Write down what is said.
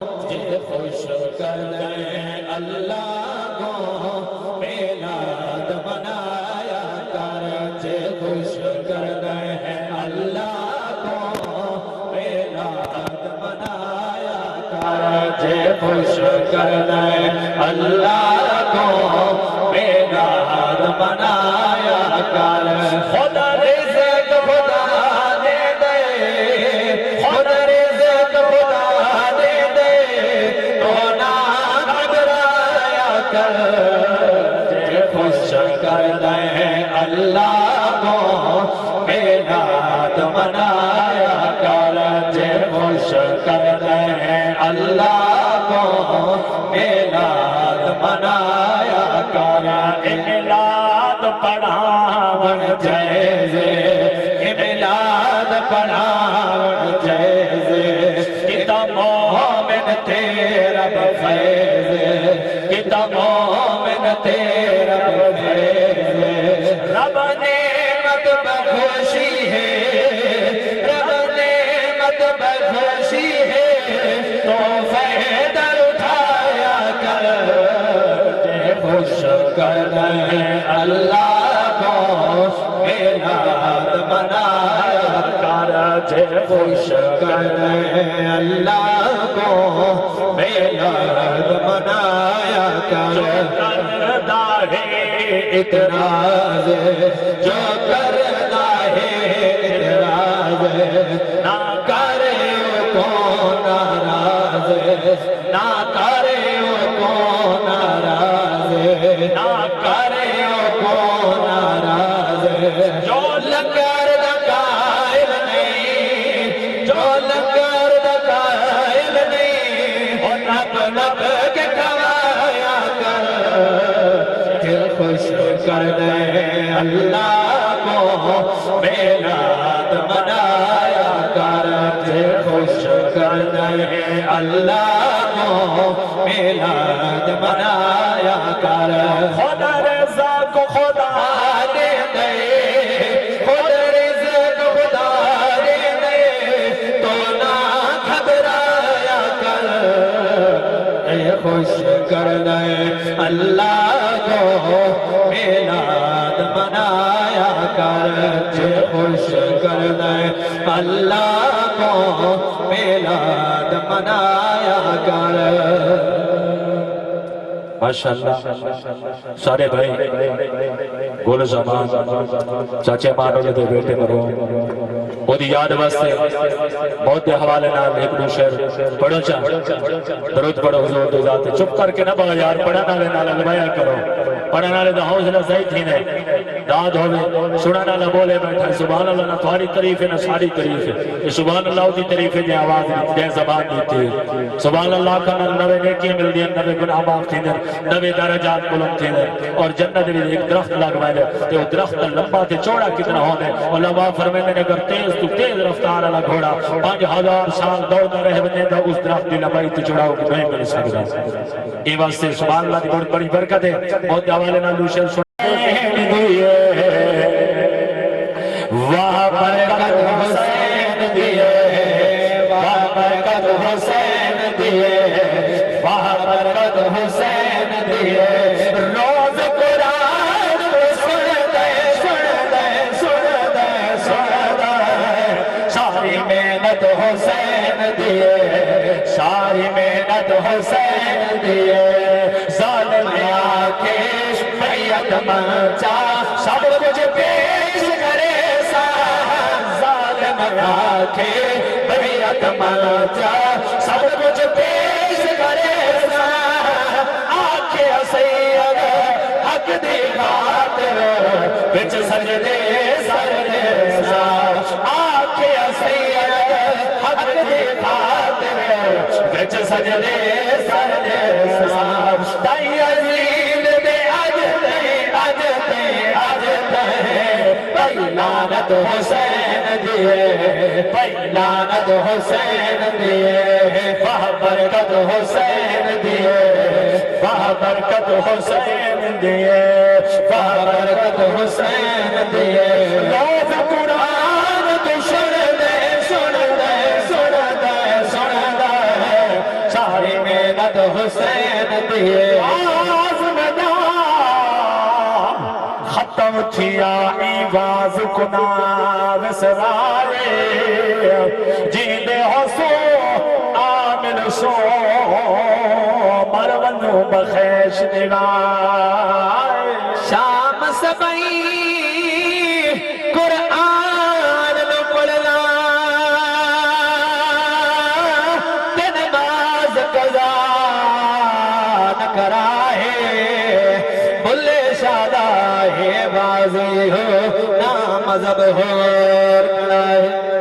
جے خوش کر دے اللہ کو میلاد منایا کر جے خوش کر دے اللہ کو میلاد منایا کر جے خوش کر دے اللہ کو میلاد منایا کر خدا رزق خدا دے دے خدا رزق خدا دے دے تو نہ گھبرایا کر جے خوش کر دے اللہ کو میلاد منایا کر جے خوش کر دے اللہ کو میلاد منایا کر میلاد پڑھاون جیسے میلاد پڑھاون جیسے کتا مومن تیرا بفیض کتا مومن تیرا بفیض رب نعمت بخوشی ہے رب نعمت بخوشی ہے تو فائدہ اٹھایا کر جے خوش کر دے اللہ کو میلاد منایا کر جے خوش کر دے اللہ کو میلاد منایا کر کرتا ہے اعتراض جو کرتا ہے اعتراض نہ کرے کو ناراض نہ کرے کو ناراض نہ کرے کو ناراض جو لنگر دا قائل نہیں جو لنگر دا قائل نہیں اور نب نب کے کھوایا کر دل خوش کر دے اللہ کو میلاد منایا کر دل خوش کر دے اللہ کو میلاد منایا کر خدا رضا کو خدا دے دے خدا رزق خدا دے دے تو نہ گھبرایا کر اے خوش کر دے اللہ کو میلاد منایا کر جے خوش کر دے اللہ کو میلاد منایا کر ماشاءاللہ سارے بھائی گل زمان چاچے مانو دے بیٹے مرو وہ دی یاد واسطے بہت دے حوالے نام ایک دو شہر پڑھو چاہ درود پڑھو حضور دو ذاتے چپ کر کے نہ بگا یار پڑھانا لے نالا لبایا کرو پڑھانا لے دا حوصلہ صحیح تھی نے داد ہوئے سنانا نہ بولے بیٹھا سبحان اللہ نہ تھوڑی تعریف ہے نہ ساری تعریف ہے یہ سبحان اللہ دی تعریف ہے دے آواز دے زبان دیتی ہے سبحان اللہ کا نوے نیکی مل دیا نوے گناہ معاف تھی در نوے درجات بلند تھی در اور جنت بھی ایک درخت لگوائے دے تو وہ درخت لمبا تے چوڑا کتنا ہونے علماء فرمائے میں نے اگر تیز تو تیز رفتار اللہ گھوڑا 5000 سال دوڑنا رہے بنے دا اس درخت دی لمبائی تے چوڑا ہو کہ نہیں مل سکتا یہ واسطے سبحان اللہ دی بہت بڑی برکت ہے بہت حوالے نہ لوشل سنیں دیئے واہ برکت حسین دیئے واہ برکت حسین دیئے واہ برکت حسین دیئے روز قرآن سن دے سن دے سن دے سن دے ساری محنت حسین دیئے ساری محنت حسین دیئے ظالم آکیش بیعت منچا سب کچھ پیش کرے ظالم آکیش بیعت منچا سب کچھ پیش کرے آکے سید حق دی خاطر بچ سجدے سر دے آکے سید حق دی خاطر بچ سجدے سر دے تائی عزیز دے عجتے لعنت حسین دیئے لعنت حسین دیئے واہ برکت حسین دیئے واہ برکت حسین دیئے واہ برکت حسین دیئے روز قرآن تو سن دے سن دے سن دے سن دے محنت حسین دیے آزمنا ختم تھیا ایواز کنا وسرائے جیندے حسو آمن سو مرونو بخیش نگائے شام سبئی قرآن نو پڑھنا تے نماز قضا نہ کرائے بلے شادہ ہے بازی ہو نہ مذہب ہو کرائے